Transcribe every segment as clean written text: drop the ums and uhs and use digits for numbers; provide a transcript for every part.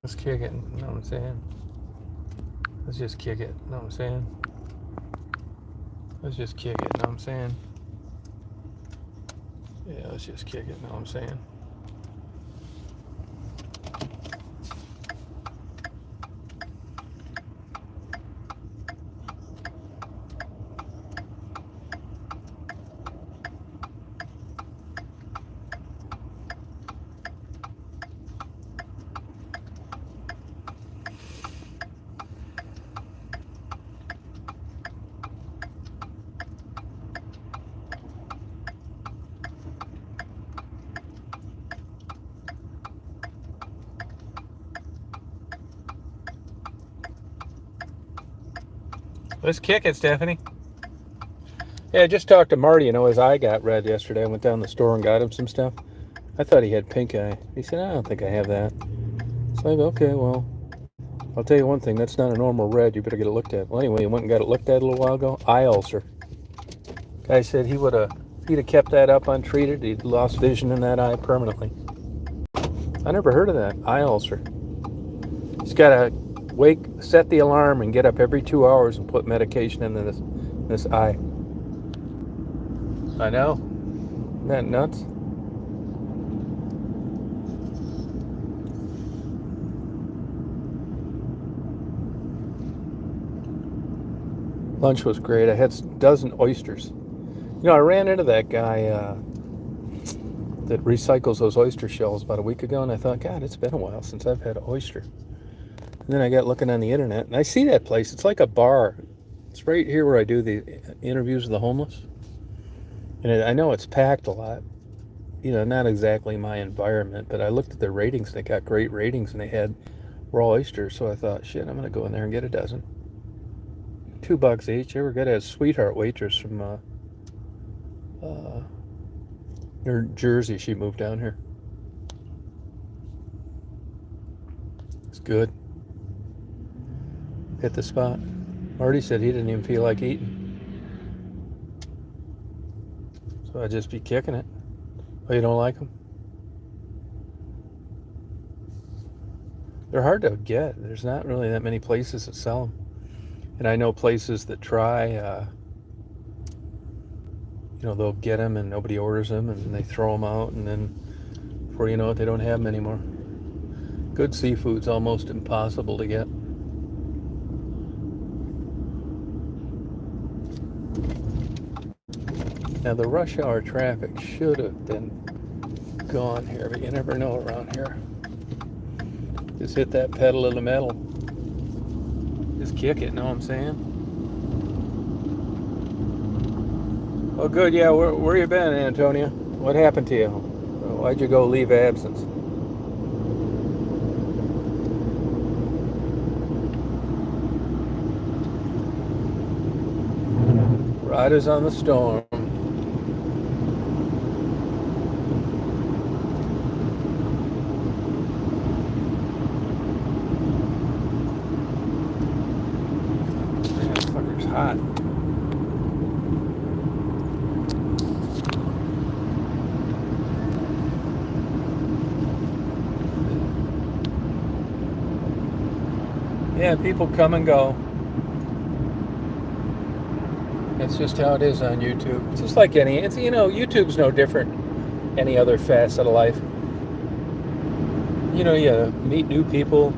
Let's kick it. You know what I'm saying? Let's just kick it. You know what I'm saying? Let's just kick it. You know what I'm saying? Yeah, let's just kick it. You know what I'm saying? Let's kick it, Stephanie. Yeah, I just talked to Marty. His eye got red yesterday. I went down to the store and got him some stuff. I thought he had pink eye. He said, I don't think I have that. So I go, okay, well, I'll tell you one thing. That's not a normal red. You better get it looked at. Well, anyway, he went and got it looked at a little while ago. Eye ulcer. Guy said if he'd have kept that up untreated, he'd lost vision in that eye permanently. I never heard of that. Eye ulcer. He's got to set the alarm and get up every 2 hours and put medication in this eye. I know. Isn't that nuts? Lunch was great. I had a dozen oysters. I ran into that guy that recycles those oyster shells about a week ago, and I thought, God, it's been a while since I've had an oyster. And then I got looking on the internet, and I see that place. It's like a bar. It's right here where I do the interviews with the homeless. And I know it's packed a lot. Not exactly my environment, but I looked at their ratings. They got great ratings, and they had raw oysters. So I thought, shit, I'm going to go in there and get a dozen. $2 each. They were good. As sweetheart waitress from New Jersey. She moved down here. It's good. Hit the spot. Marty said he didn't even feel like eating. So I'd just be kicking it. Oh, you don't like them? They're hard to get. There's not really that many places that sell them. And I know places that try, they'll get them and nobody orders them and they throw them out, and then before you know it, they don't have them anymore. Good seafood's almost impossible to get. Now, the rush hour traffic should have been gone here, but you never know around here. Just hit that pedal to the metal. Just kick it, know what I'm saying? Oh, good, yeah, where you been, Antonia? What happened to you? Why'd you go leave absence? Riders on the storm. Hot. Yeah, people come and go. That's just how it is on YouTube. It's just like YouTube's no different any other facet of life. You meet new people,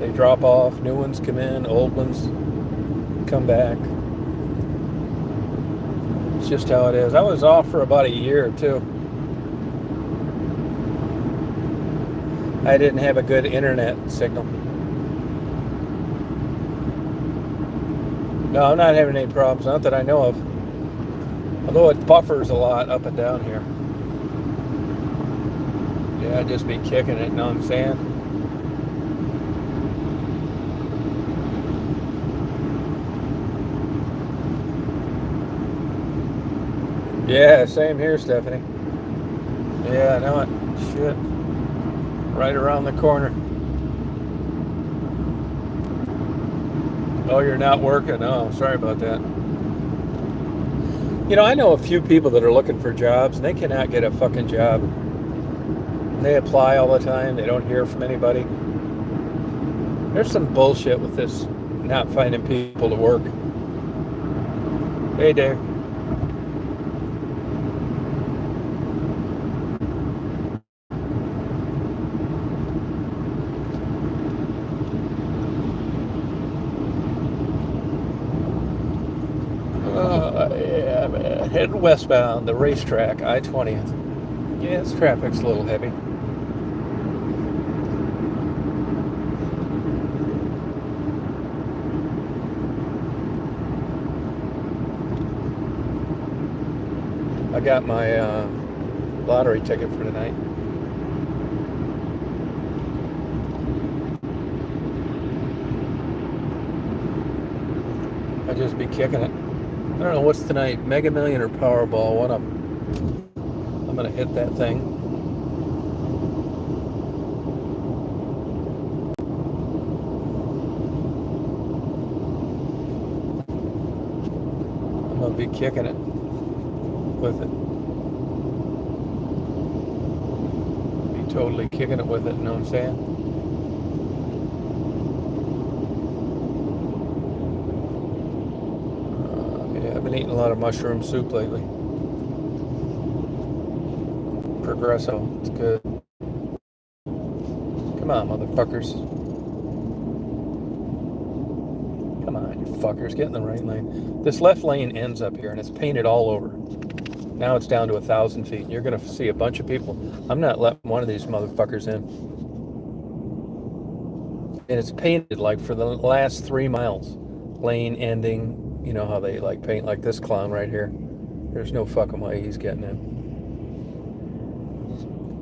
they drop off, new ones come in, old ones come back. It's just how it is. I was off for about a year or two. I didn't have a good internet signal. No, I'm not having any problems, not that I know of. Although it buffers a lot up and down here. Yeah, I'd just be kicking it, know what I'm saying? Yeah, same here, Stephanie. Yeah, I know it. Shit. Right around the corner. Oh, you're not working? Oh, sorry about that. I know a few people that are looking for jobs, and they cannot get a fucking job. They apply all the time. They don't hear from anybody. There's some bullshit with this not finding people to work. Hey, Dave. Yeah, man. Heading westbound, the racetrack, I-20th. Yes, traffic's a little heavy. I got my lottery ticket for tonight. I'll just be kicking it. I don't know what's tonight, Mega Million or Powerball. One of them. I'm gonna hit that thing. I'm gonna be kicking it with it. Be totally kicking it with it. You know what I'm saying? I've been eating a lot of mushroom soup lately. Progresso, it's good. Come on, motherfuckers. Come on, you fuckers, get in the right lane. This left lane ends up here, and it's painted all over. Now it's down to 1,000 feet. You're going to see a bunch of people. I'm not letting one of these motherfuckers in. And it's painted like for the last 3 miles. Lane ending. You know how they like paint like this clown right here. There's no fucking way he's getting in.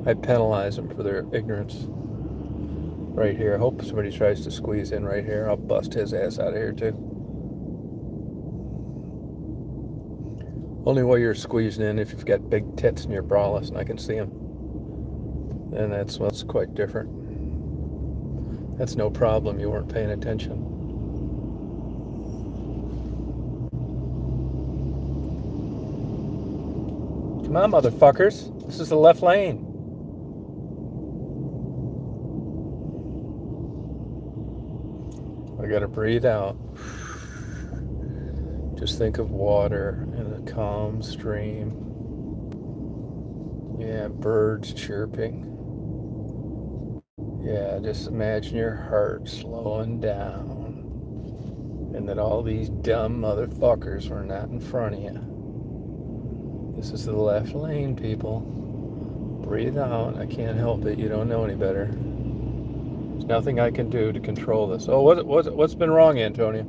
I penalize them for their ignorance. Right here. I hope somebody tries to squeeze in right here. I'll bust his ass out of here too. Only way you're squeezing in if you've got big tits and you're braless and I can see them. And that's quite different. That's no problem. You weren't paying attention. Come on, motherfuckers. This is the left lane. I gotta breathe out. Just think of water and a calm stream. Yeah, birds chirping. Yeah, just imagine your heart slowing down. And that all these dumb motherfuckers were not in front of you. This is the left lane, people. Breathe out. I can't help it. You don't know any better. There's nothing I can do to control this. Oh, what's been wrong, Antonio?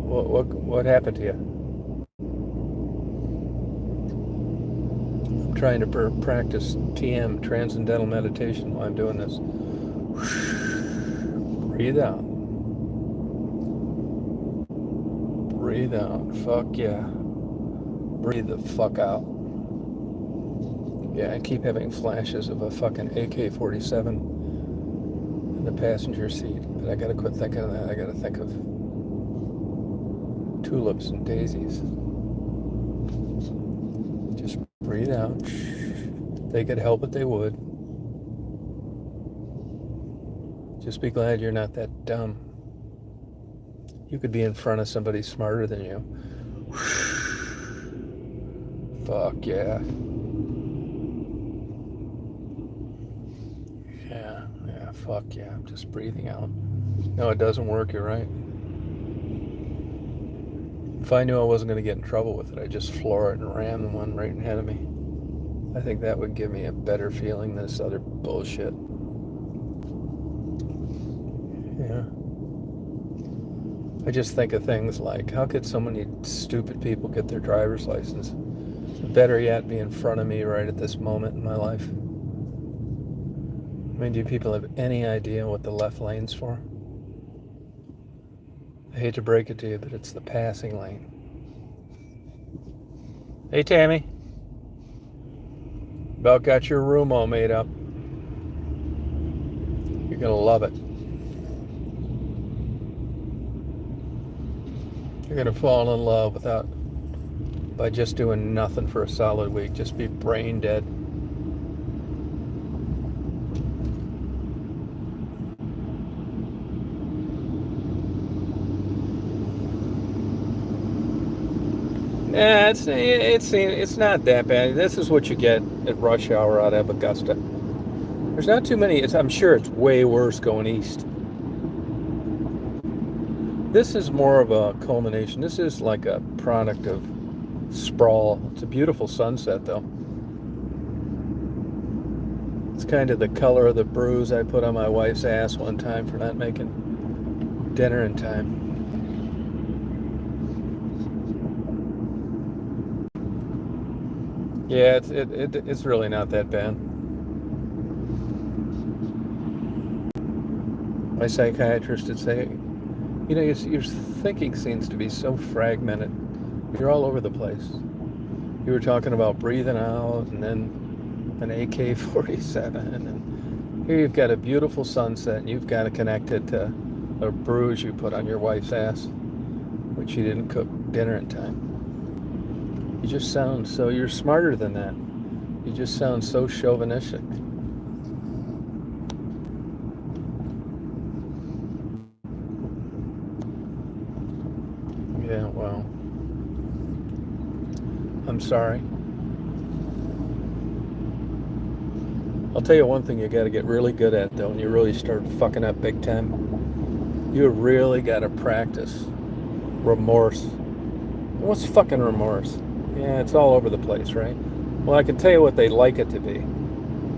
What happened to you? I'm trying to practice TM, transcendental meditation, while I'm doing this. Breathe out. Breathe out. Fuck yeah. Breathe the fuck out. Yeah, I keep having flashes of a fucking AK-47 in the passenger seat. But I gotta quit thinking of that. I gotta think of tulips and daisies. Just breathe out. If they could help it, they would. Just be glad you're not that dumb. You could be in front of somebody smarter than you. Fuck yeah. Yeah, fuck yeah. I'm just breathing out. No, it doesn't work, you're right. If I knew I wasn't going to get in trouble with it, I'd just floor it and ram the one right ahead of me. I think that would give me a better feeling than this other bullshit. Yeah. I just think of things like, how could so many stupid people get their driver's license? Better yet, be in front of me right at this moment in my life. I mean, do people have any idea what the left lane's for? I hate to break it to you, but it's the passing lane. Hey, Tammy. About got your room all made up. You're gonna love it. You're gonna fall in love by just doing nothing for a solid week. Just be brain dead. Nah, it's not that bad. This is what you get at rush hour out of Augusta. There's not too many. I'm sure it's way worse going east. This is more of a culmination. This is like a product of sprawl. It's a beautiful sunset, though. It's kind of the color of the bruise I put on my wife's ass one time for not making dinner in time. Yeah, it's really not that bad. My psychiatrist would say, your thinking seems to be so fragmented. You're all over the place. You were talking about breathing out and then an AK-47, and here you've got a beautiful sunset and you've got to connect it to a bruise you put on your wife's ass, which you didn't cook dinner in time. You just sound so, you're smarter than that. You just sound so chauvinistic. Yeah, well, I'm sorry. I'll tell you one thing you got to get really good at, though, when you really start fucking up big time. You really got to practice remorse. What's fucking remorse? Yeah, it's all over the place, right? Well, I can tell you what they'd like it to be.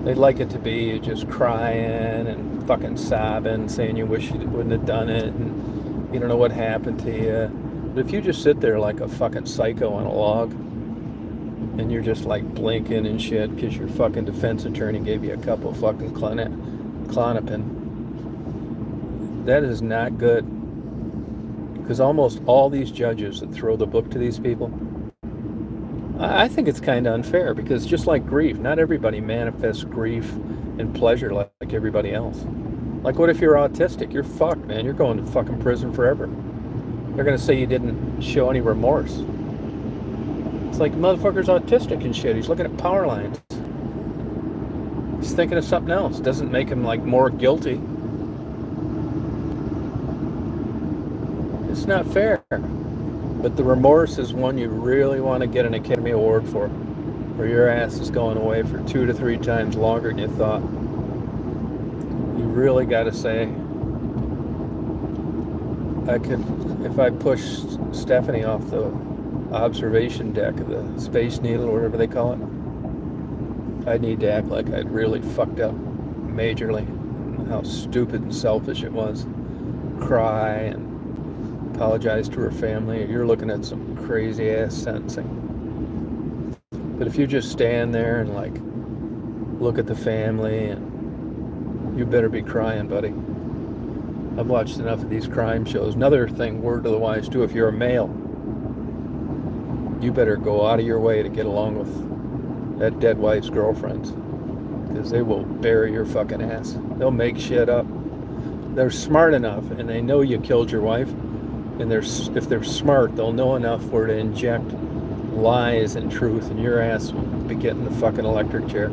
They'd like it to be you just crying and fucking sobbing, saying you wish you wouldn't have done it, and you don't know what happened to you. But if you just sit there like a fucking psycho on a log, and you're just like blinking and shit because your fucking defense attorney gave you a couple fucking Klonopin, that is not good. Because almost all these judges that throw the book to these people, I think it's kind of unfair, because just like grief, not everybody manifests grief and pleasure like everybody else. Like, what if you're autistic? You're fucked, man. You're going to fucking prison forever. They're going to say you didn't show any remorse. It's like, motherfucker's autistic and shit. He's looking at power lines. He's thinking of something else. Doesn't make him like more guilty. It's not fair. But the remorse is one you really want to get an Academy Award for, where your ass is going away for 2 to 3 times longer than you thought. You really got to say, if I pushed Stephanie off the observation deck of the Space Needle, or whatever they call it, I'd need to act like I'd really fucked up majorly, how stupid and selfish it was. Cry and apologize to her family. You're looking at some crazy ass sentencing. But if you just stand there and like look at the family, and you better be crying, buddy. I've watched enough of these crime shows. Another thing, word to the wise too, if you're a male, you better go out of your way to get along with that dead wife's girlfriends, because they will bury your fucking ass. They'll make shit up. They're smart enough, and they know you killed your wife, and if they're smart, they'll know enough where to inject lies and truth, and your ass will be getting the fucking electric chair.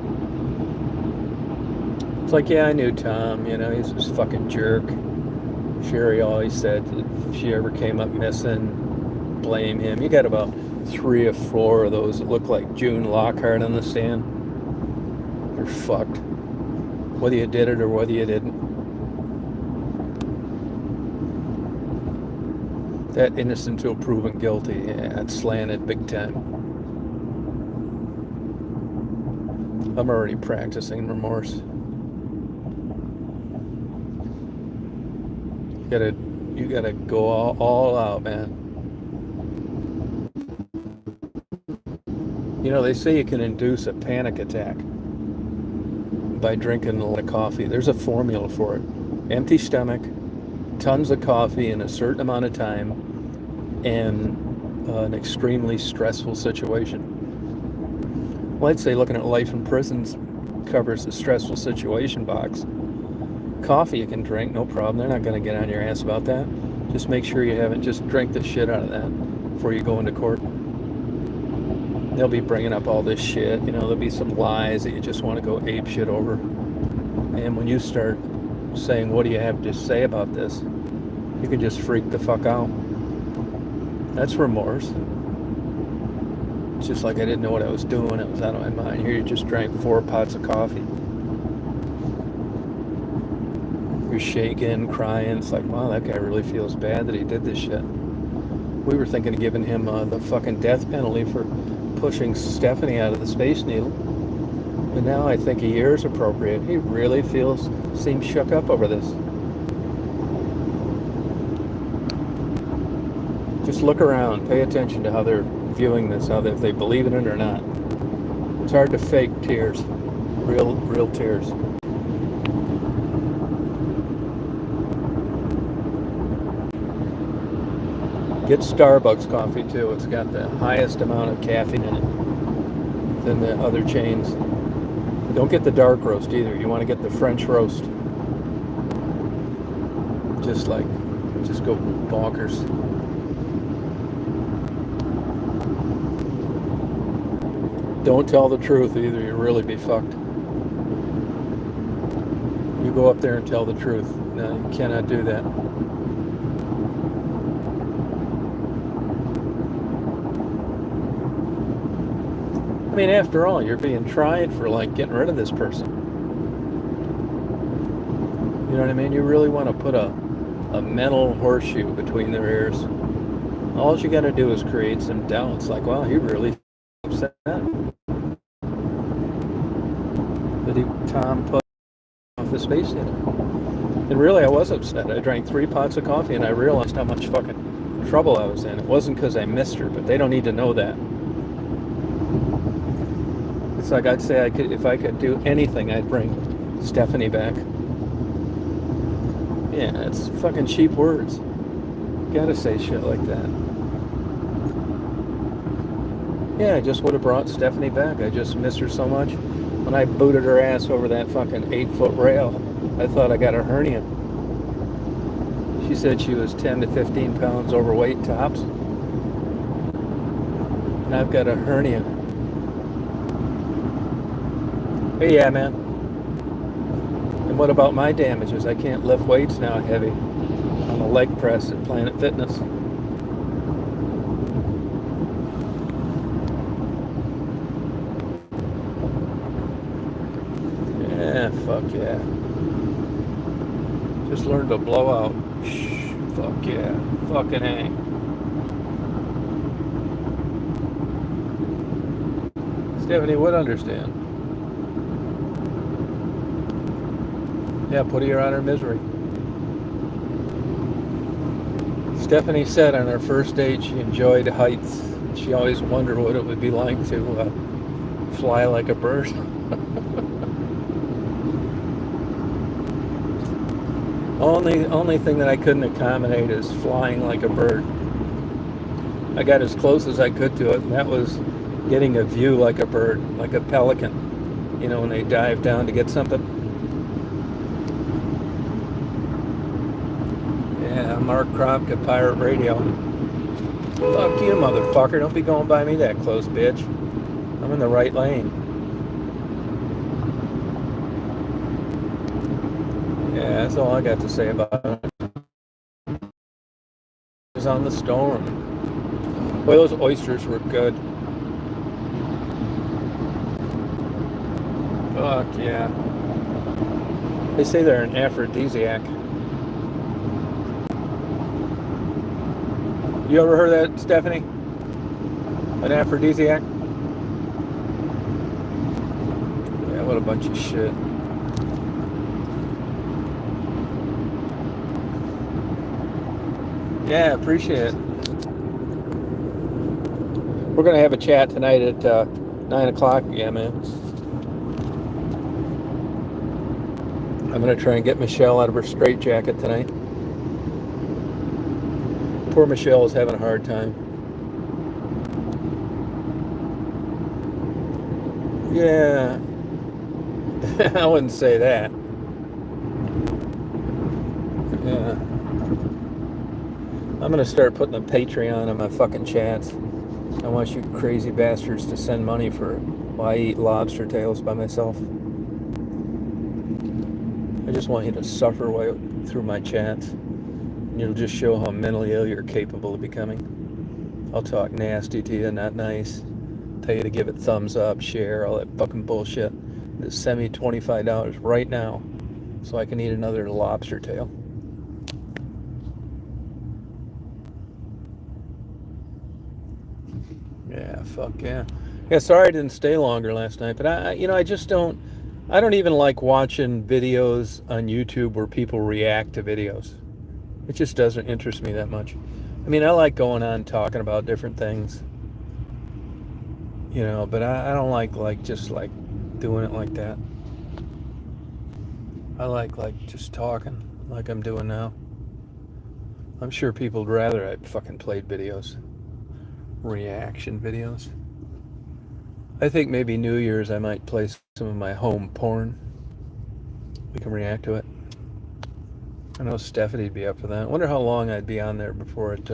It's like, yeah, I knew Tom, he's this fucking jerk. Sherry always said that if she ever came up missing, blame him. You got about 3 or 4 of those that look like June Lockhart on the stand. You're fucked. Whether you did it or whether you didn't. That innocent till proven guilty, yeah, it's slanted big time. I'm already practicing remorse. You gotta go all out, man. They say you can induce a panic attack by drinking a lot of coffee. There's a formula for it. Empty stomach, tons of coffee in a certain amount of time, and an extremely stressful situation. Well, I'd say looking at life in prisons covers the stressful situation box. Coffee you can drink, no problem. They're not going to get on your ass about that. Just make sure you haven't just drank the shit out of that before you go into court. They'll be bringing up all this shit. There'll be some lies that you just want to go ape shit over. And when you start saying, what do you have to say about this? You can just freak the fuck out. That's remorse. It's just like I didn't know what I was doing. I was out of my mind. Here you just drank 4 pots of coffee. You're shaking, crying. It's like, wow, that guy really feels bad that he did this shit. We were thinking of giving him the fucking death penalty for pushing Stephanie out of the Space Needle. And now I think a year is appropriate. He really seems shook up over this. Just look around, pay attention to how they're viewing this, if they believe in it or not. It's hard to fake tears, real tears. Get Starbucks coffee too. It's got the highest amount of caffeine in it than the other chains. Don't get the dark roast either. You want to get the French roast. Just go bonkers. Don't tell the truth either. You'll really be fucked. You go up there and tell the truth. No, you cannot do that. I mean, after all, you're being tried for getting rid of this person. You know what I mean? You really want to put a mental horseshoe between their ears. All you got to do is create some doubts. Like, wow, he really upset that Tom put off the Space Needle. And really, I was upset. I drank 3 pots of coffee, and I realized how much fucking trouble I was in. It wasn't because I missed her, but they don't need to know that. It's like I'd say if I could do anything, I'd bring Stephanie back. Yeah, it's fucking cheap words. Gotta say shit like that. Yeah, I just would have brought Stephanie back. I just miss her so much. When I booted her ass over that fucking 8-foot rail, I thought I got a hernia. She said she was 10 to 15 pounds overweight tops. And I've got a hernia. Hey, yeah, man. And what about my damages? I can't lift weights now heavy on a leg press at Planet Fitness. Yeah, fuck yeah. Just learn to blow out. Shh, fuck yeah. Fucking A. Stephanie would understand. Yeah, put her out of her misery. Stephanie said on her first date she enjoyed heights. She always wondered what it would be like to fly like a bird. Only thing that I couldn't accommodate is flying like a bird. I got as close as I could to it, and that was getting a view like a bird, like a pelican. You know, when they dive down to get something. Yeah, Mark Kropka, Pirate Radio. Fuck you, motherfucker. Don't be going by me that close, bitch. I'm in the right lane. Yeah, that's all I got to say about it. It was on the storm. Boy, those oysters were good. Fuck yeah. They say they're an aphrodisiac. You ever heard that, Stephanie? An aphrodisiac? Yeah, what a bunch of shit. Yeah, appreciate it. We're going to have a chat tonight at 9 o'clock. Yeah, man. I'm going to try and get Michelle out of her straitjacket tonight. Poor Michelle is having a hard time. Yeah. I wouldn't say that. Yeah. I'm going to start putting a Patreon on my fucking chats. I want you crazy bastards to send money for why I eat lobster tails by myself. I just want you to suffer through my chats. And it'll just show how mentally ill you're capable of becoming. I'll talk nasty to you, not nice. Tell you to give it thumbs up, share, all that fucking bullshit. Just send me $25 right now so I can eat another lobster tail. Yeah, fuck yeah. Yeah, sorry I didn't stay longer last night, but I just don't. I don't even like watching videos on YouTube where people react to videos. It just doesn't interest me that much. I mean, I like going on talking about different things, but I don't like just like doing it like that. I like just talking like I'm doing now. I'm sure people would rather I fucking played videos, reaction videos. I think maybe New Year's I might play some of my home porn. We can react to it. I know Stephanie'd be up for that. I wonder how long I'd be on there before it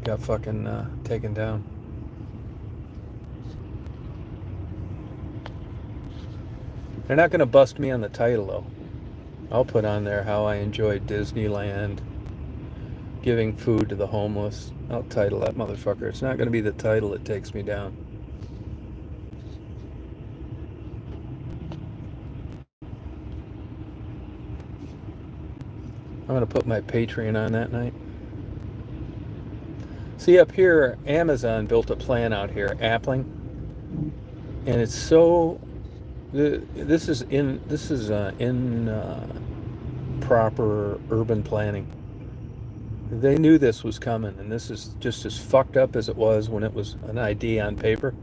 got fucking taken down. They're not going to bust me on the title, though. I'll put on there how I enjoyed Disneyland, giving food to the homeless. I'll title that motherfucker. It's not going to be the title that takes me down. I'm going to put my Patreon on that night. See, up here, Amazon built a plant out here, Appling, and it's so. This is in proper urban planning. They knew this was coming, and this is just as fucked up as it was when it was an idea on paper.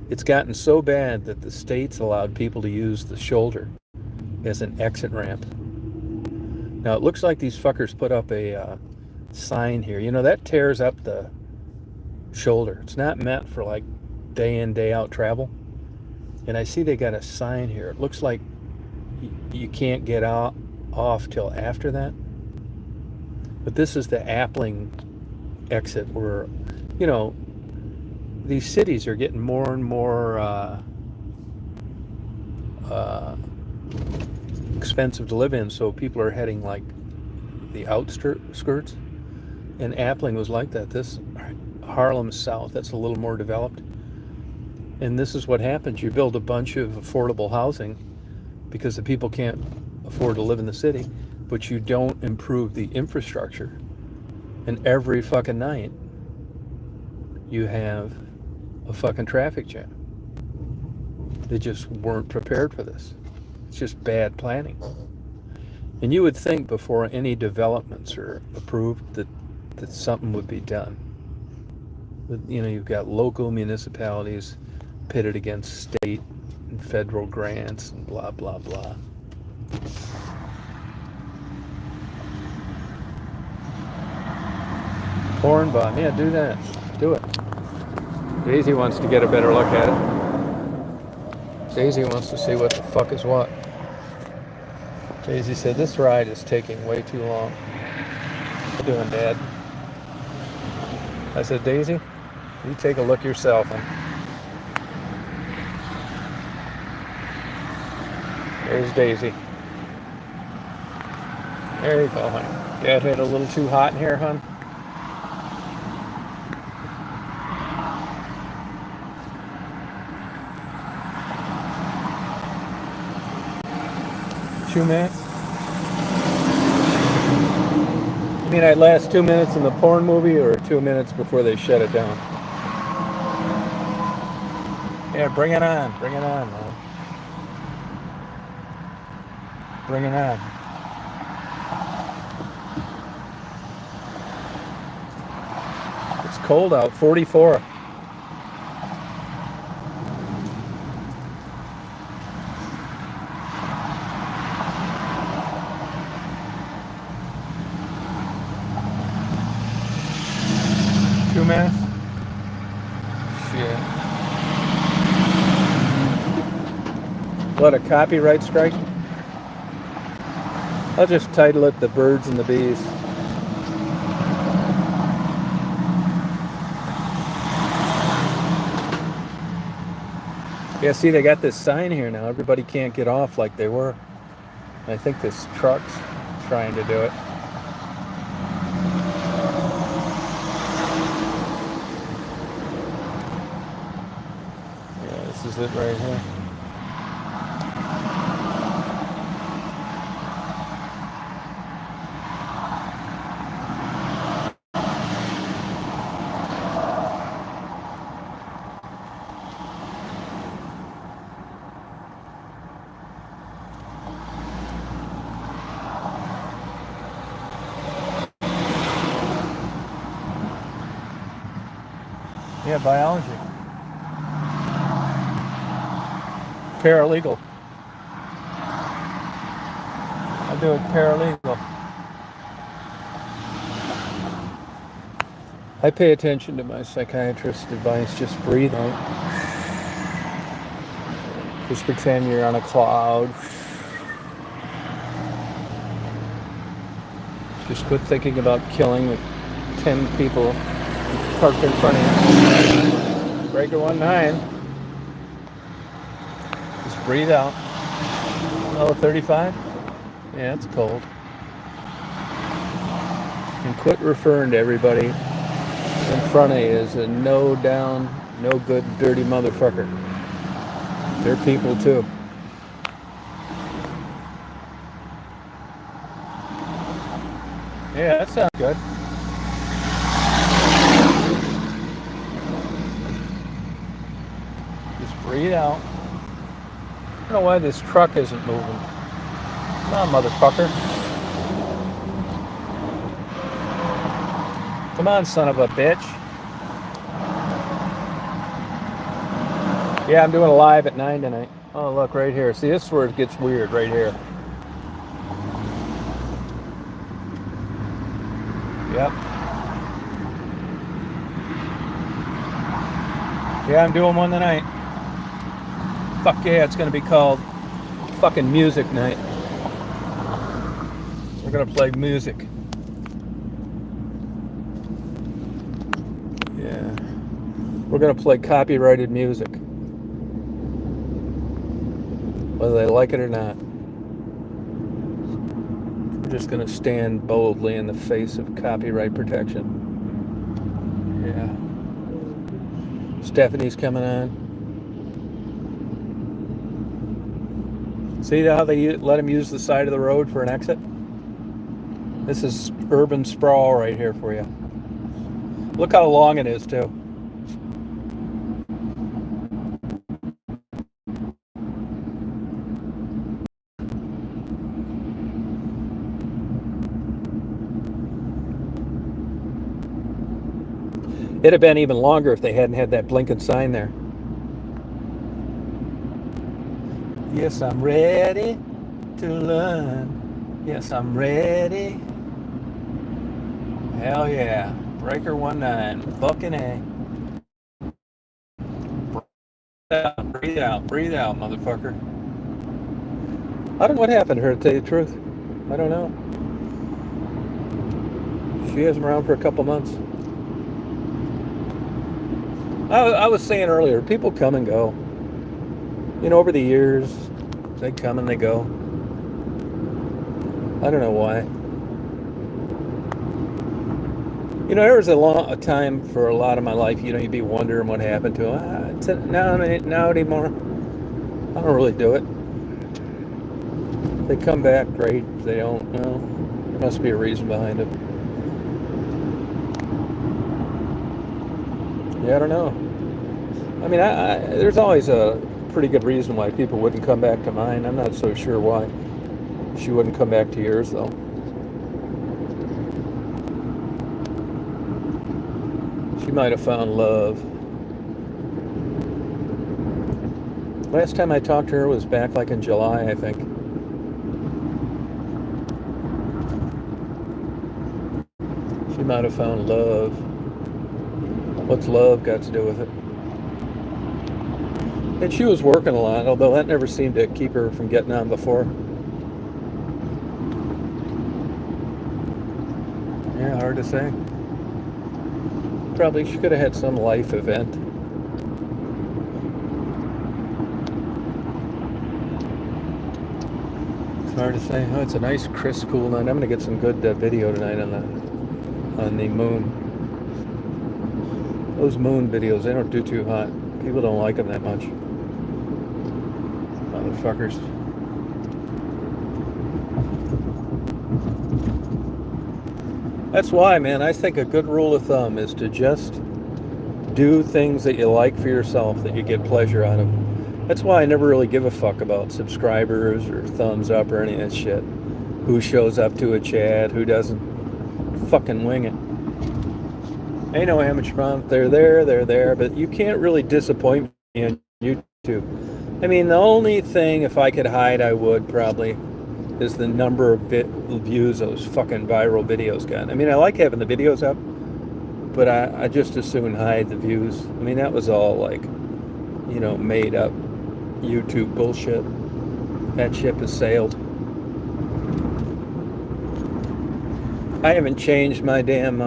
It's gotten so bad that the states allowed people to use the shoulder as an exit ramp. Now, it looks like these fuckers put up a sign here. That tears up the shoulder. It's not meant for like day in, day out travel. And I see they got a sign here. It looks like you can't get off till after that. But this is the Appling exit where, these cities are getting more and more expensive to live in, so people are heading like the outskirts. And Appling was like that. This Harlem South, that's a little more developed. And this is what happens. You build a bunch of affordable housing because the people can't afford to live in the city, but you don't improve the infrastructure. And every fucking night, you have a fucking traffic jam. They just weren't prepared for this. It's just bad planning. And you would think before any developments are approved that something would be done. But, you've got local municipalities pitted against state and federal grants and blah, blah, blah. Porn bomb, yeah, do that. Do it. Daisy wants to get a better look at it. Daisy wants to see what the fuck is what. Daisy said, this ride is taking way too long. What you doing, Dad? I said, Daisy, you take a look yourself. There's Daisy. There you go, honey. Dad had a little too hot in here, hon? Two minutes? You mean I'd last 2 minutes in the porn movie or 2 minutes before they shut it down? Yeah, bring it on. Bring it on, man. Bring it on. It's cold out, 44. Minutes? Shit. What, a copyright strike? I'll just title it The Birds and the Bees. Yeah, see, they got this sign here now. Everybody can't get off like they were. I think this truck's trying to do it. This is it right here. Yeah, biology. Paralegal. I do it paralegal. I pay attention to my psychiatrist's advice. Just breathe out. Just pretend you're on a cloud. Just quit thinking about killing the 10 people parked in front of you. Breaker 19. Just breathe out. Oh, 35? Yeah, it's cold. And quit referring to everybody in front of you as a no down, no good, dirty motherfucker. They're people too. Yeah, that sounds good. Just breathe out. I don't know why this truck isn't moving. Come on, motherfucker. Come on, son of a bitch. Yeah, I'm doing a live at 9 tonight. Oh, look, right here. See, this is where it gets weird, right here. Yep. Yeah, I'm doing one tonight. Fuck yeah, it's going to be called fucking music night. We're going to play music. Yeah. We're going to play copyrighted music. Whether they like it or not. We're just going to stand boldly in the face of copyright protection. Yeah. Stephanie's coming on. See how they let them use the side of the road for an exit? This is urban sprawl right here for you. Look how long it is, too. It'd have been even longer if they hadn't had that blinking sign there. Yes, I'm ready to learn. Yes, I'm ready. Hell yeah. Breaker 19. Fucking A. Breathe out. Breathe out, motherfucker. I don't know what happened to her, to tell you the truth. I don't know. She hasn't been around for a couple months. I was saying earlier, people come and go. You know, over the years, they come and they go. I don't know why. You know, there was a time for a lot of my life, you know, you'd be wondering what happened to them. Now anymore, I don't really do it. They come back, great. If they don't, well, there must be a reason behind it. Yeah, I don't know. I mean, there's always a pretty good reason why people wouldn't come back to mine. I'm not so sure why she wouldn't come back to yours, though. She might have found love. Last time I talked to her was back like in July, I think. She might have found love. What's love got to do with it? And she was working a lot, although that never seemed to keep her from getting on before. Yeah, hard to say. Probably she could have had some life event. It's hard to say. Oh, it's a nice, crisp, cool night. I'm going to get some good video tonight on the moon. Those moon videos, they don't do too hot. People don't like them that much. Motherfuckers. That's why, man, I think a good rule of thumb is to just do things that you like for yourself, that you get pleasure out of. That's why I never really give a fuck about subscribers or thumbs up or any of that shit. Who shows up to a chat, who doesn't. Fucking wing it. Ain't no amateur month. They're there, but you can't really disappoint me on YouTube. I mean, the only thing, if I could hide, I would probably, is the number of views those fucking viral videos got. I mean, I like having the videos up, but I just as soon hide the views. I mean, that was all like, made up YouTube bullshit. That ship has sailed. I haven't changed my damn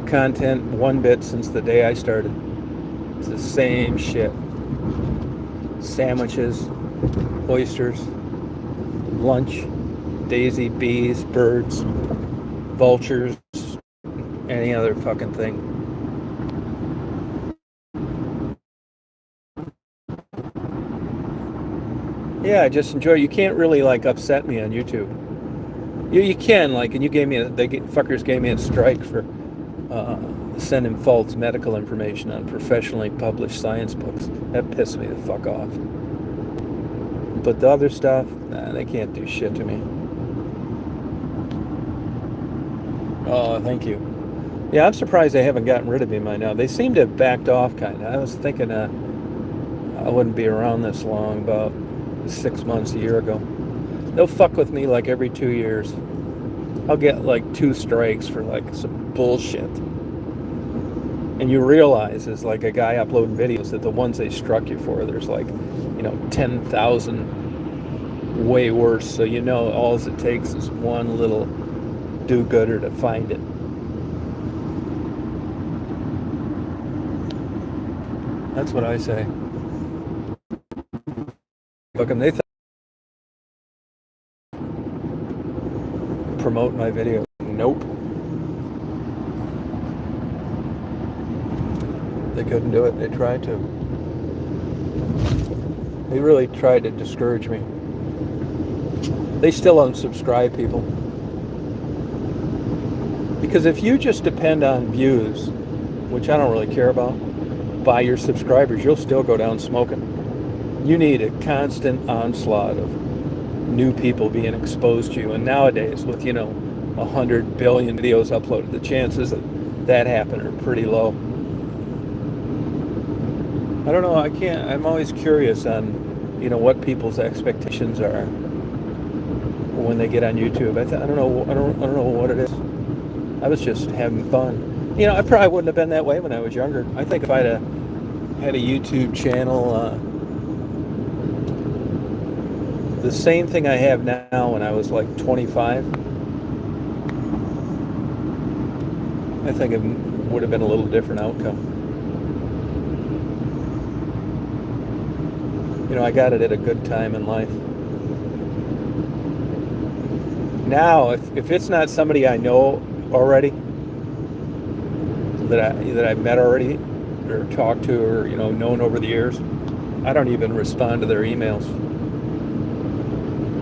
content one bit since the day I started. It's the same shit. Sandwiches, oysters, lunch, daisy, bees, birds, vultures, any other fucking thing. Yeah, I just enjoy. You can't really like upset me on YouTube. You can like, and you gave me fuckers gave me a strike for sending false medical information on professionally published science books. That pissed me the fuck off. But the other stuff, nah, they can't do shit to me. Oh, thank you. Yeah, I'm surprised they haven't gotten rid of me by now. They seem to have backed off, kind of. I was thinking I wouldn't be around this long, about 6 months, a year ago. They'll fuck with me like every 2 years. I'll get like 2 strikes for like some bullshit. And you realize, as like a guy uploading videos, that the ones they struck you for, there's like, 10,000 way worse. So all it takes is one little do-gooder to find it. That's what I say. Fucking they promote my video. Nope. They couldn't do it. They tried to. They really tried to discourage me. They still unsubscribe people. Because if you just depend on views, which I don't really care about, by your subscribers, you'll still go down smoking. You need a constant onslaught of new people being exposed to you. And nowadays, with 100 billion videos uploaded, the chances that happen are pretty low. I don't know. I'm always curious on what people's expectations are when they get on YouTube. I don't know what it is. I was just having fun. I probably wouldn't have been that way when I was younger. I think if I'd had a YouTube channel, the same thing I have now when I was like 25, I think it would have been a little different outcome. I got it at a good time in life. Now, if it's not somebody I know already, that I've met already, or talked to, or known over the years, I don't even respond to their emails.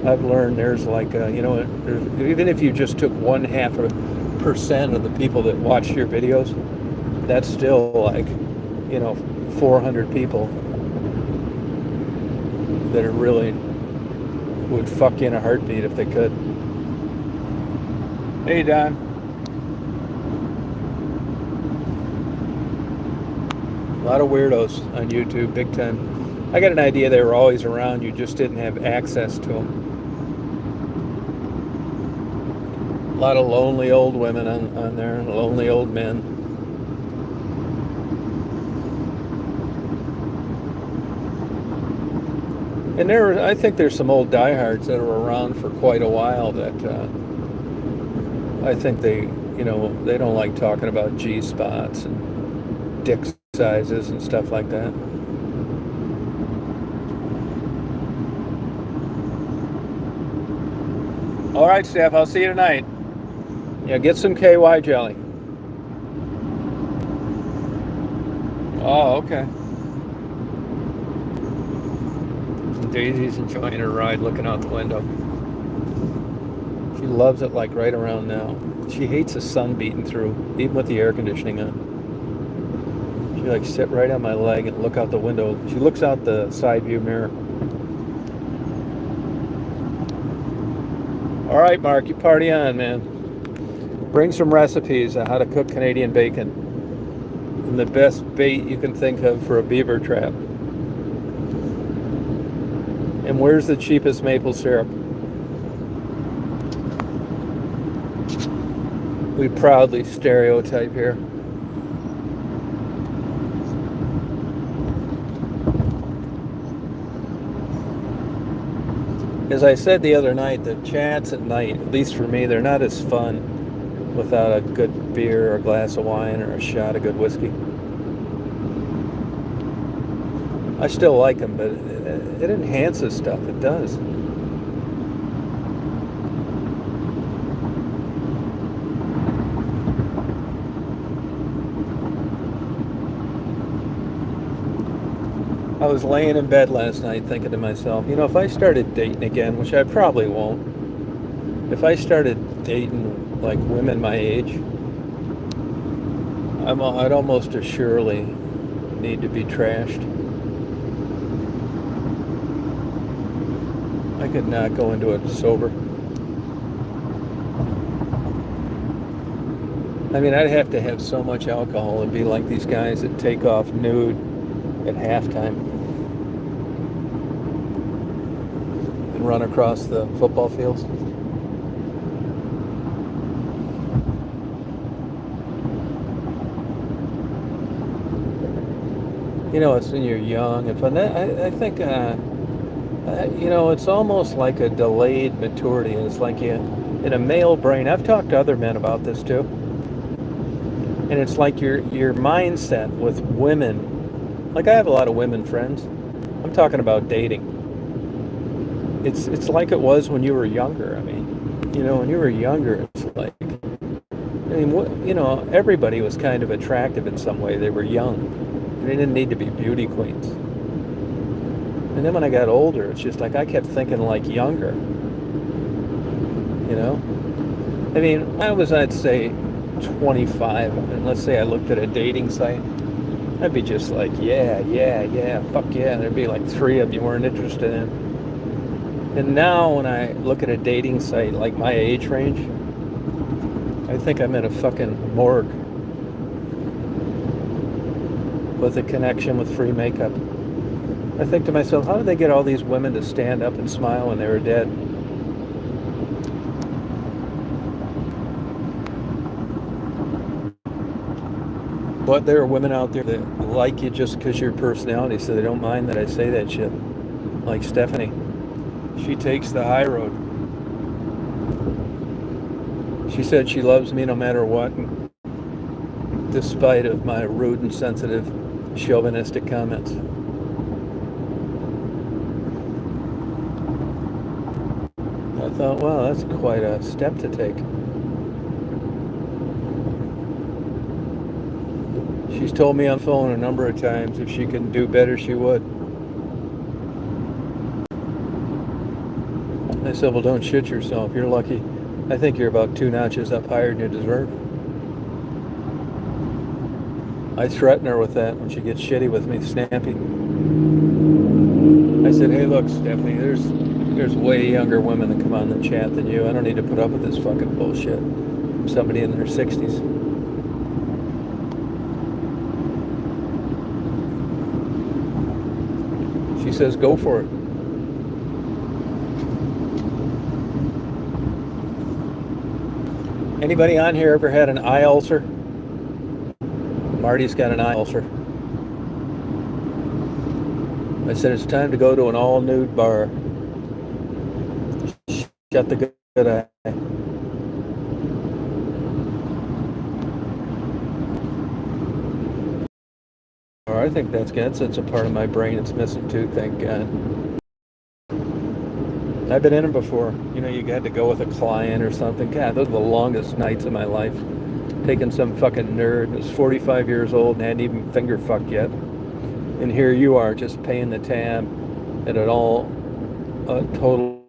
I've learned there's like even if you just took 0.5% of the people that watch your videos, that's still like 400 people that are really would fuck you in a heartbeat if they could. Hey, Don. A lot of weirdos on YouTube, big time. I got an idea they were always around, you just didn't have access to them. A lot of lonely old women on there, lonely old men. And I think there's some old diehards that are around for quite a while that I think they don't like talking about G-spots and dick sizes and stuff like that. All right, Steph, I'll see you tonight. Yeah, get some KY jelly. Oh, okay. Daisy's enjoying her ride looking out the window. She loves it like right around now. She hates the sun beating through, even with the air conditioning on. She like sit right on my leg and look out the window. She looks out the side view mirror. All right, Mark, you party on, man. Bring some recipes on how to cook Canadian bacon. And the best bait you can think of for a beaver trap. And where's the cheapest maple syrup? We proudly stereotype here. As I said the other night, the chats at night, at least for me, they're not as fun without a good beer or a glass of wine or a shot of good whiskey. I still like them, but it enhances stuff. It does. I was laying in bed last night thinking to myself, if I started dating again, which I probably won't, if I started dating like women my age, I'd almost assuredly need to be trashed. I could not go into it sober. I mean, I'd have to have so much alcohol and be like these guys that take off nude at halftime and run across the football fields. It's when you're young and fun. I think, it's almost like a delayed maturity. It's like in a male brain. I've talked to other men about this too. And it's like your mindset with women. Like I have a lot of women friends. I'm talking about dating. It's like it was when you were younger. I mean, when you were younger, it's like, everybody was kind of attractive in some way. They were young. They didn't need to be beauty queens. And then when I got older, it's just like I kept thinking like younger. I mean, I'd say 25, and let's say I looked at a dating site, I'd be just like, yeah, fuck yeah. And there'd be like 3 of you weren't interested in. And now when I look at a dating site like my age range, I think I'm in a fucking morgue with a connection with free makeup. I think to myself, how did they get all these women to stand up and smile when they were dead? But there are women out there that like you just because your personality, so they don't mind that I say that shit. Like Stephanie. She takes the high road. She said she loves me no matter what, despite of my rude and sensitive, chauvinistic comments. I thought, wow, that's quite a step to take. She's told me on the phone a number of times if she could do better, she would. I said, well, don't shit yourself. You're lucky. I think you're about 2 notches up higher than you deserve. I threaten her with that when she gets shitty with me, snappy. I said, hey, look, Stephanie, there's way younger women that come on the chat than you. I don't need to put up with this fucking bullshit from somebody in their 60s. She says, go for it. Anybody on here ever had an eye ulcer? Marty's got an eye ulcer. I said, it's time to go to an all-nude bar. Shut the good eye. Or I think that's good. It's a part of my brain that's missing too, thank God. I've been in them before. You had to go with a client or something. God, those are the longest nights of my life. Taking some fucking nerd who's 45 years old and hadn't even finger fucked yet. And here you are just paying the tab at an all a total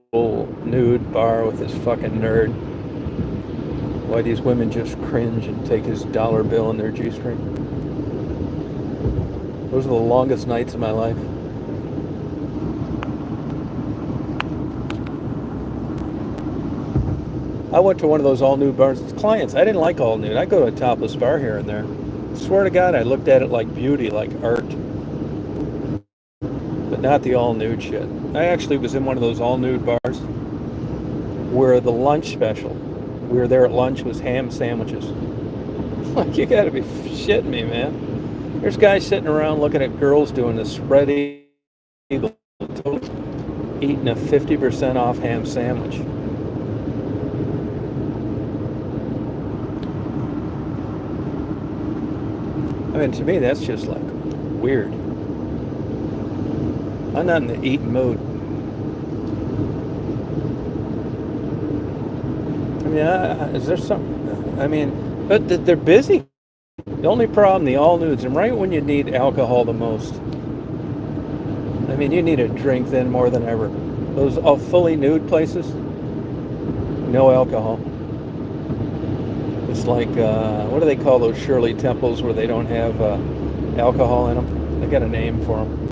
nude bar with this fucking nerd. Why these women just cringe and take his dollar bill in their G-string. Those are the longest nights of my life. I went to one of those all-nude bars with clients. I didn't like all-nude. I go to a topless bar here and there. I swear to God, I looked at it like beauty, like art. But not the all-nude shit. I actually was in one of those all-nude bars where the lunch special, we were there at lunch, was ham sandwiches. Like, you gotta be shitting me, man. There's guys sitting around looking at girls doing the spread eagle, eating a 50% off ham sandwich. I mean, to me, that's just like weird. I'm not in the eating mood. I mean, is there something? I mean, but they're busy. The only problem, the all nudes, and right when you need alcohol the most. I mean, you need a drink then more than ever. Those all fully nude places, no alcohol. It's like, what do they call those Shirley Temples where they don't have alcohol in them? They got a name for them.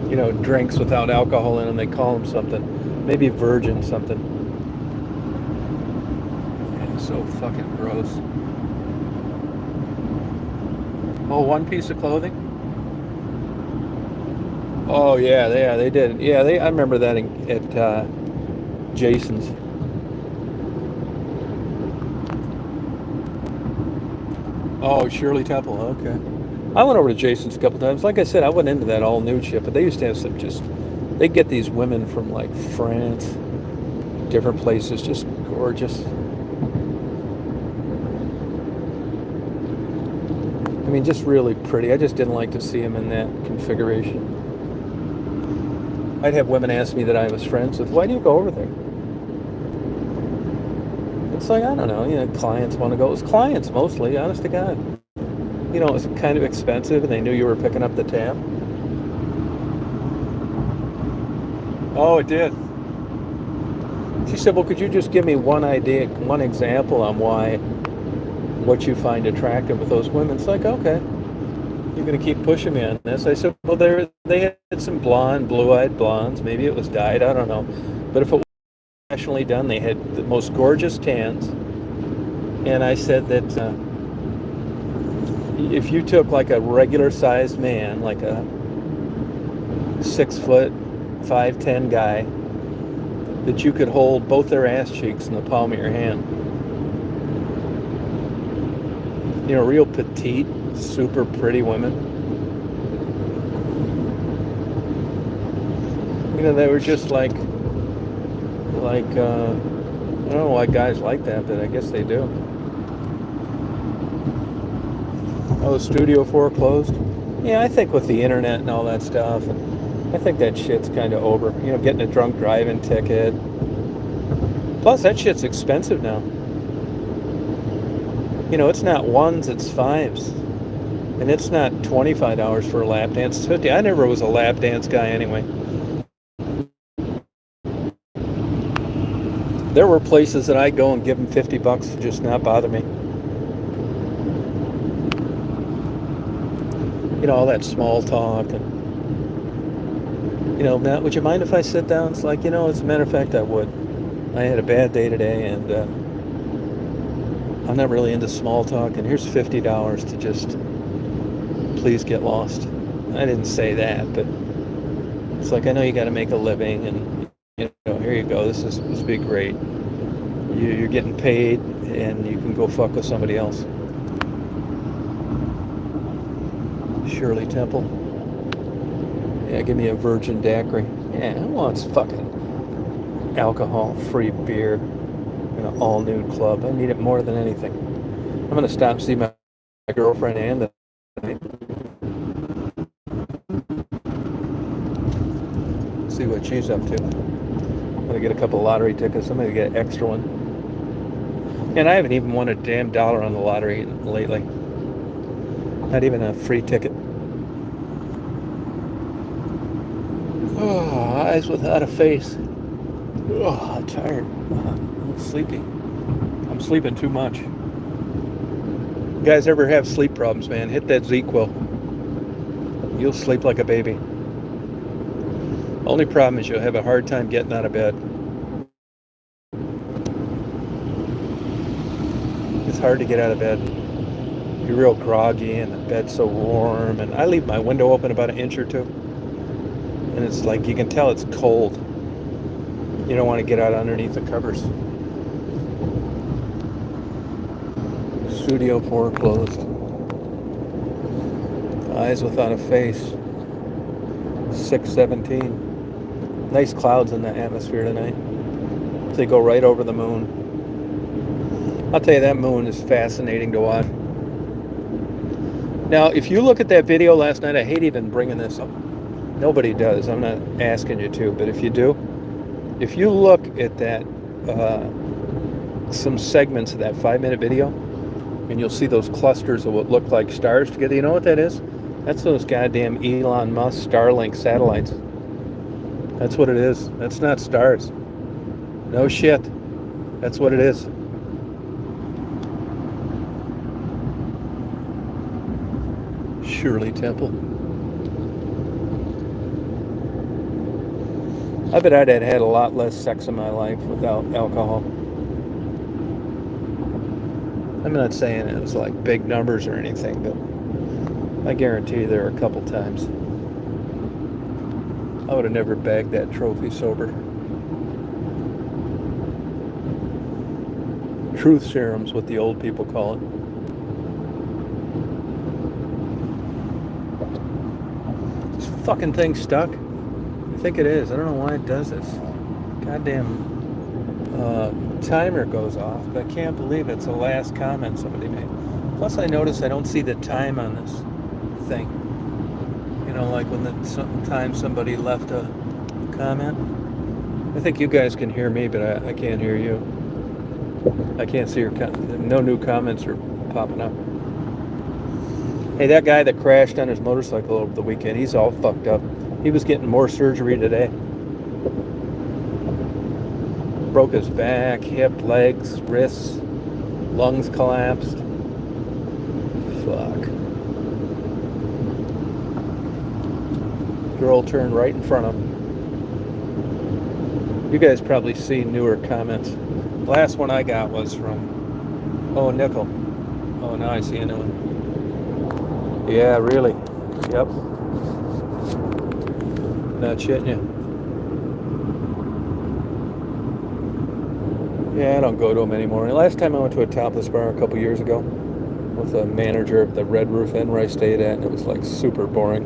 You know, drinks without alcohol in them, they call them something. Maybe virgin something. Man, it's so fucking gross. Oh, one piece of clothing? Oh yeah, they did. Yeah, I remember that at Jason's. Oh, Shirley Temple. Okay. I went over to Jason's a couple times. Like I said, I went into that all nude shit, but they used to have some just. They get these women from like France, different places, just gorgeous. I mean, just really pretty. I just didn't like to see them in that configuration. I'd have women ask me that I was friends with, why do you go over there? It's like, I don't know, clients want to go. It was clients mostly, honest to God. It was kind of expensive and they knew you were picking up the tab. Oh, it did. She said, well, could you just give me one idea, one example on what you find attractive with those women? It's like, okay. You're going to keep pushing me on this. I said, well, they had some blue-eyed blondes. Maybe it was dyed. I don't know. But if it was professionally done, they had the most gorgeous tans. And I said that if you took like a regular-sized man, like a 6 foot, 5'10" guy, that you could hold both their ass cheeks in the palm of your hand. Real petite, super pretty women. They were just like I don't know why guys like that, but I guess they do. Oh, Studio 4 closed? Yeah, I think with the internet and all that stuff, I think that shit's kind of over. Getting a drunk driving ticket. Plus, that shit's expensive now. It's not ones, it's fives. And it's not $25 for a lap dance. It's 50. I never was a lap dance guy anyway. There were places that I'd go and give them $50 to just not bother me. All that small talk and Matt, would you mind if I sit down? It's like, as a matter of fact, I would. I had a bad day today and I'm not really into small talk, and here's $50 to just please get lost. I didn't say that, but it's like, I know you got to make a living, and here you go. This would be great. You're getting paid, and you can go fuck with somebody else. Shirley Temple. Yeah, give me a virgin daiquiri. Yeah, who wants fucking alcohol-free beer in an all-nude club? I need it more than anything. I'm going to stop and see my girlfriend and see what she's up to. I'm going to get a couple lottery tickets. I'm going to get an extra one. And I haven't even won a damn dollar on the lottery lately. Not even a free ticket. Oh, eyes without a face. Oh, I'm tired. I'm sleepy. I'm sleeping too much. You guys ever have sleep problems, man? Hit that Z-Quil. You'll sleep like a baby. Only problem is you'll have a hard time getting out of bed. It's hard to get out of bed. You're real groggy and the bed's so warm. And I leave my window open about an inch or two. And it's like you can tell it's cold. You don't want to get out underneath the covers. Studio 4 closed. Eyes without a face. 6:17. Nice clouds in the atmosphere tonight. They go right over the moon. I'll tell you, that moon is fascinating to watch. Now, if you look at that video last night, I hate even bringing this up. Nobody does. I'm not asking you to, but if you do, if you look at that, some segments of that 5-minute video, and you'll see those clusters of what look like stars together. You know what that is? That's those goddamn Elon Musk Starlink satellites. That's what it is. That's not stars. No shit. That's what it is. Shirley Temple. I bet I'd have had a lot less sex in my life without alcohol. I'm not saying it was like big numbers or anything, but I guarantee there are a couple times I would have never bagged that trophy sober. Truth serum's what the old people call it. This fucking thing stuck. I think it is. I don't know why it does this. Goddamn timer goes off, but I can't believe it's the last comment somebody made. Plus, I notice I don't see the time on this thing. You know, like when the time somebody left a comment. I think you guys can hear me, but I can't hear you. I can't see your no new comments are popping up. Hey, that guy that crashed on his motorcycle over the weekend, he's all fucked up. He was getting more surgery today. Broke his back, hip, legs, wrists, lungs collapsed. Fuck. Girl turned right in front of him. You guys probably see newer comments. The last one I got was from, oh, Nickel. Oh, now I see a new one. Yeah, really. Yep. Not shitting you. Yeah, I don't go to them anymore. And last time I went to a topless bar a couple years ago with a manager of the Red Roof Inn where I stayed at, and it was like super boring.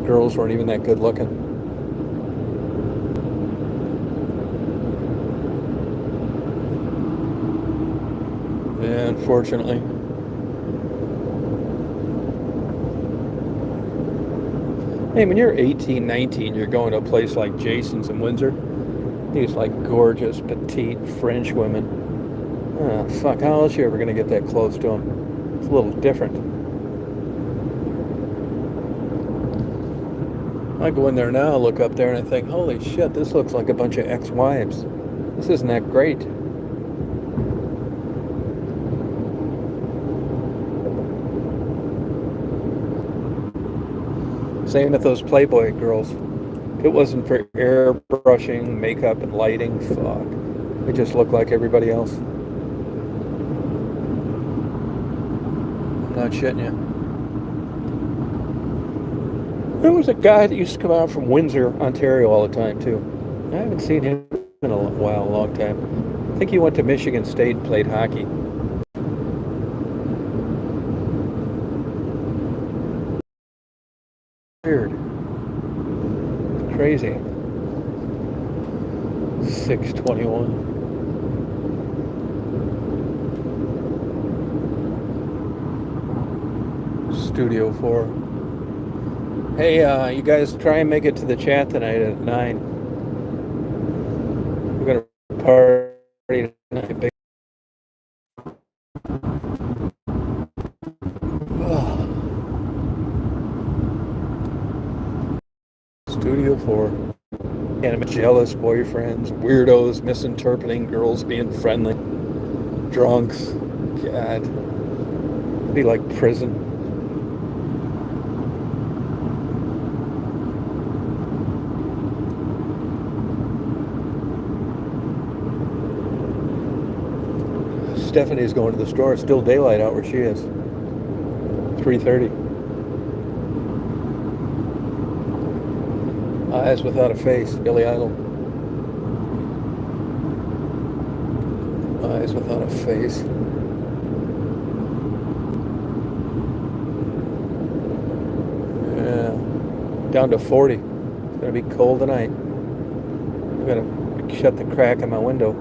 Girls weren't even that good looking. Yeah, unfortunately. Hey, when you're 18, 19, you're going to a place like Jason's in Windsor. These like gorgeous, petite French women. Oh, fuck, how else are you ever going to get that close to them? It's a little different. I go in there now, look up there, and I think, holy shit, this looks like a bunch of ex-wives. This isn't that great. Same with those Playboy girls. If it wasn't for airbrushing, makeup, and lighting, fuck. They just look like everybody else. I'm not shitting you. There was a guy that used to come out from Windsor, Ontario all the time, too. I haven't seen him in a while, a long time. I think he went to Michigan State and played hockey. Weird. Crazy. 6:21. Studio 4. Hey, you guys try and make it to the chat tonight at 9. We're going to party tonight. Big. Studio feel for. And jealous boyfriends, weirdos, misinterpreting girls being friendly, drunks. God, it'd be like prison. Stephanie's going to the store. It's still daylight out where she is. 3:30. Eyes Without a Face, Billy Idol. Eyes Without a Face. Yeah. Down to 40. It's going to be cold tonight. I'm going to shut the crack in my window.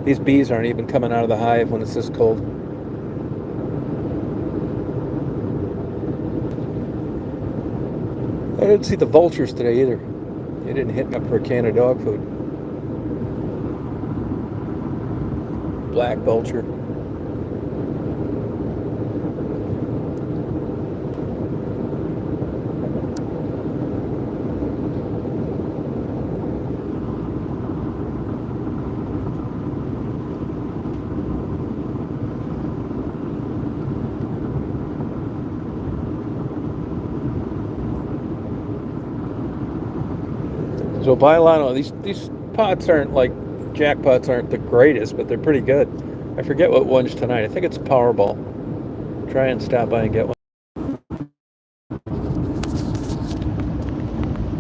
These bees aren't even coming out of the hive when it's this cold. I didn't see the vultures today either. They didn't hit me up for a can of dog food. Black vulture. So buy a lot of these pots aren't like jackpots aren't the greatest, but they're pretty good. I forget what one's tonight. I think it's Powerball. Try and stop by and get one.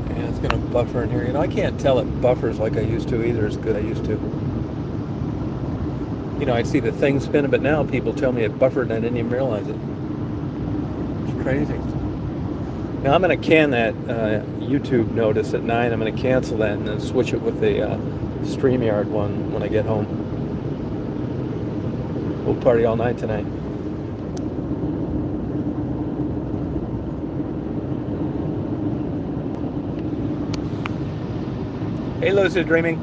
Yeah, it's gonna buffer in here. You know, I can't tell it buffers like I used to either as good as I used to. You know, I'd see the thing spinning, but now people tell me it buffered and I didn't even realize it. It's crazy. Now I'm going to can that YouTube notice at 9. I'm going to cancel that and then switch it with the StreamYard one when I get home. We'll party all night tonight. Hey, Lucid Dreaming.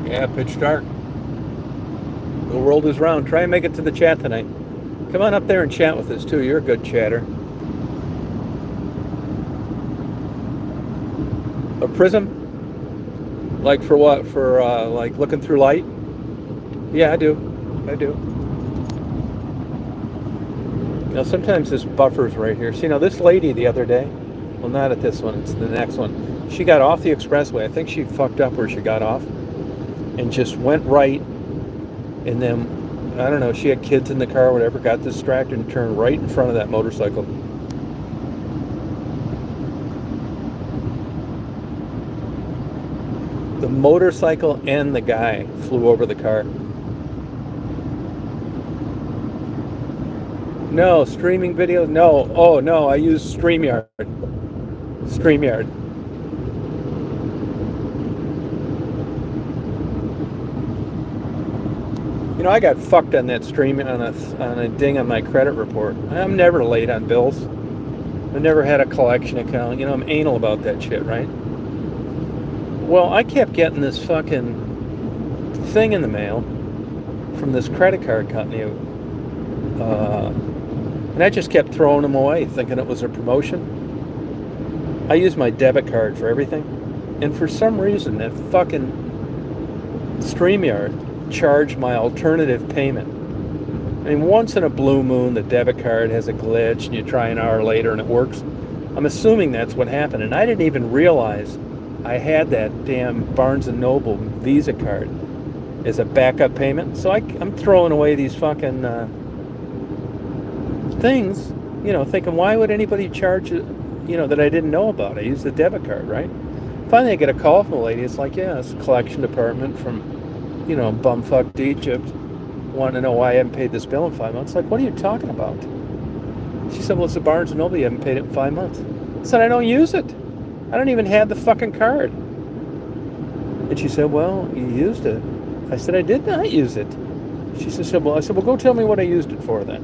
Yeah, pitch dark. The world is round. Try and make it to the chat tonight. Come on up there and chat with us, too. You're a good chatter. A prism? Like for what? For, like, looking through light? Yeah, I do. You know, sometimes this buffers right here. See, now this lady the other day, well, not at this one, it's the next one. She got off the expressway. I think she fucked up where she got off and just went right, and then I don't know, she had kids in the car or whatever, got distracted and turned right in front of that motorcycle. The motorcycle and the guy flew over the car. No, streaming video? No. Oh, no, I use StreamYard. You know, I got fucked on that stream on a ding on my credit report. I'm never late on bills. I've never had a collection account. You know, I'm anal about that shit, right? Well, I kept getting this fucking thing in the mail from this credit card company. And I just kept throwing them away, thinking it was a promotion. I use my debit card for everything. And for some reason, that fucking StreamYard charge my alternative payment. I mean, once in a blue moon, the debit card has a glitch and you try an hour later and it works. I'm assuming that's what happened. And I didn't even realize I had that damn Barnes & Noble Visa card as a backup payment. So I'm throwing away these fucking things, you know, thinking, why would anybody charge it, you know, that I didn't know about? I used the debit card, right? Finally, I get a call from a lady. It's like, yeah, it's a collection department from, you know, bumfucked Egypt, wanting to know why I haven't paid this bill in 5 months. Like, what are you talking about? She said, well, it's a Barnes & Noble. You haven't paid it in 5 months. I said, I don't use it. I don't even have the fucking card. And she said, well, you used it. I said, I did not use it. She said, well, I said, well, go tell me what I used it for then.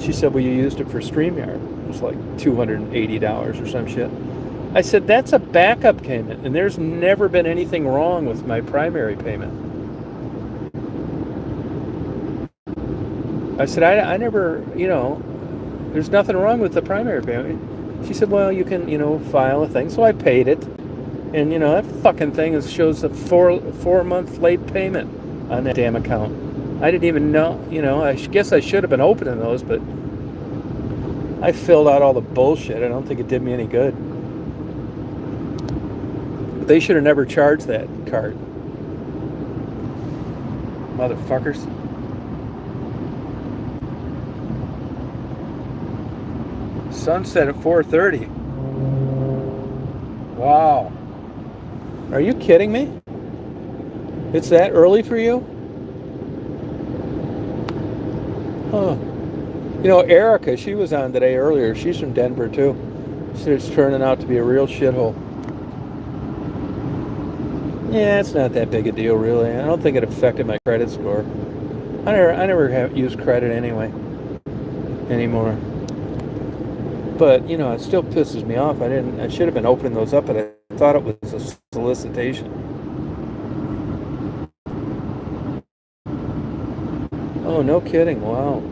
She said, well, you used it for StreamYard. It was like $280 or some shit. I said, that's a backup payment, and there's never been anything wrong with my primary payment. I said, I never, you know, there's nothing wrong with the primary payment. She said, well, you can, file a thing. So I paid it. And, that fucking thing shows a 4 month late payment on that damn account. I didn't even know, I guess I should have been opening those, but I filled out all the bullshit. I don't think it did me any good. They should have never charged that card. Motherfuckers. Sunset at 4:30. Wow. Are you kidding me? It's that early for you? Huh. Erica, she was on today earlier. She's from Denver, too. She said it's turning out to be a real shithole. Yeah, it's not that big a deal, really. I don't think it affected my credit score. I never have used credit anyway. Anymore. But, it still pisses me off. I should have been opening those up, but I thought it was a solicitation. Oh, no kidding. Wow.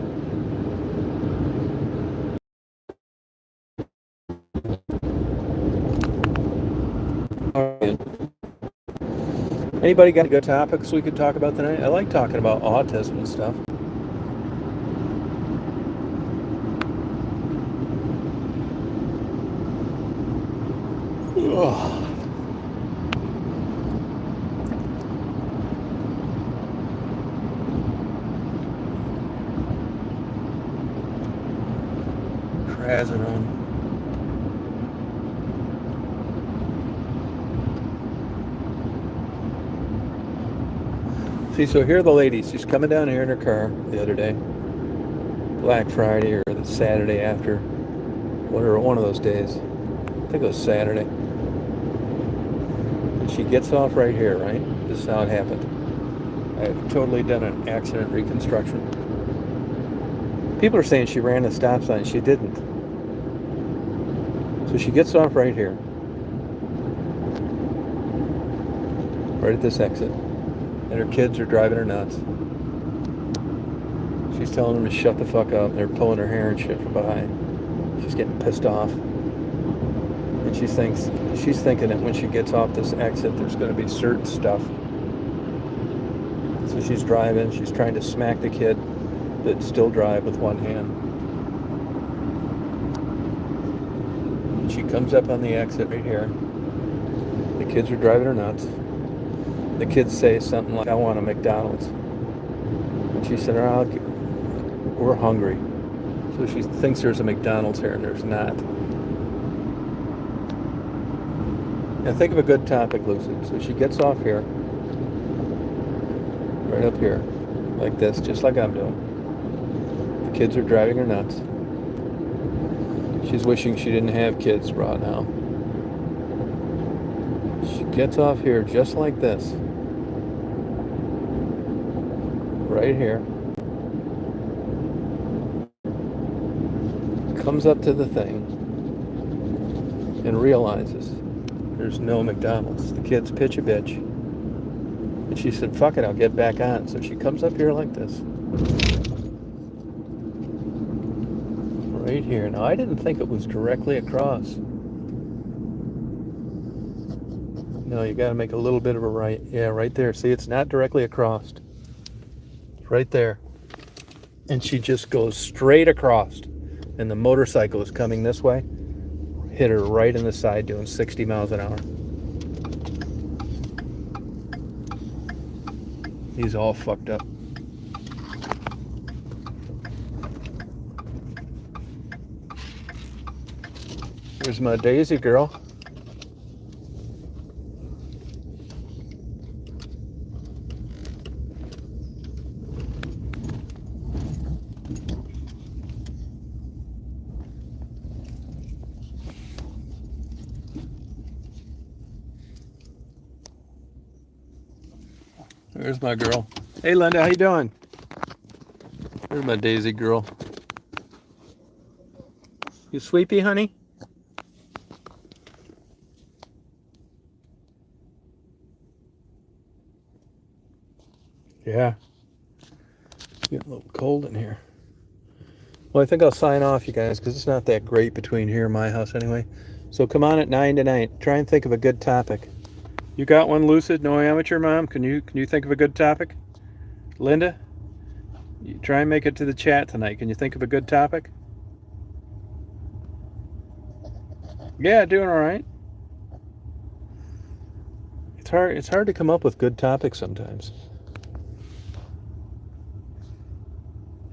Anybody got good topics we could talk about tonight? I like talking about autism and stuff. Ugh. Trazodone. See, so here are the ladies. She's coming down here in her car the other day. Black Friday or the Saturday after. Whatever, one of those days. I think it was Saturday. And she gets off right here, right? This is how it happened. I've totally done an accident reconstruction. People are saying she ran a stop sign. She didn't. So she gets off right here. Right at this exit. And her kids are driving her nuts. She's telling them to shut the fuck up. And they're pulling her hair and shit from behind. She's getting pissed off. And she's thinking that when she gets off this exit, there's going to be certain stuff. So she's driving. She's trying to smack the kid that still drive with one hand. And she comes up on the exit right here. The kids are driving her nuts. The kids say something like, I want a McDonald's. And she said, oh, we're hungry. So she thinks there's a McDonald's here, and there's not. Now think of a good topic, Lucid. So she gets off here. Right up here. Like this, just like I'm doing. The kids are driving her nuts. She's wishing she didn't have kids right now. She gets off here just like this. Right here. Comes up to the thing and realizes there's no McDonald's. The kids pitch a bitch. And she said, fuck it, I'll get back on. So she comes up here like this. Right here. Now, I didn't think it was directly across. No, you got to make a little bit of a right. Yeah, right there. See, it's not directly across. Right there. And she just goes straight across. And the motorcycle is coming this way. Hit her right in the side doing 60 miles an hour. He's all fucked up. Here's my Daisy girl. There's my girl. Hey, Linda, how you doing? There's my Daisy girl. You sleepy, honey? Yeah. Getting a little cold in here. Well, I think I'll sign off, you guys, because it's not that great between here and my house anyway. So come on at 9 tonight. Try and think of a good topic. You got one, Lucid? No amateur, Mom? Can you think of a good topic? Linda? You try and make it to the chat tonight. Can you think of a good topic? Yeah, doing all right. It's hard to come up with good topics sometimes.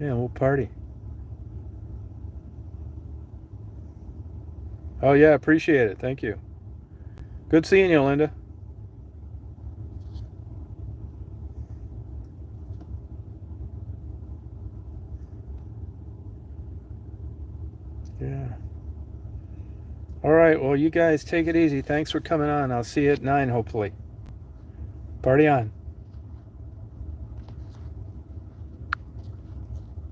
Yeah, we'll party. Oh yeah, appreciate it. Thank you. Good seeing you, Linda. Yeah. All right. Well, you guys take it easy. Thanks for coming on. I'll see you at 9, hopefully. Party on.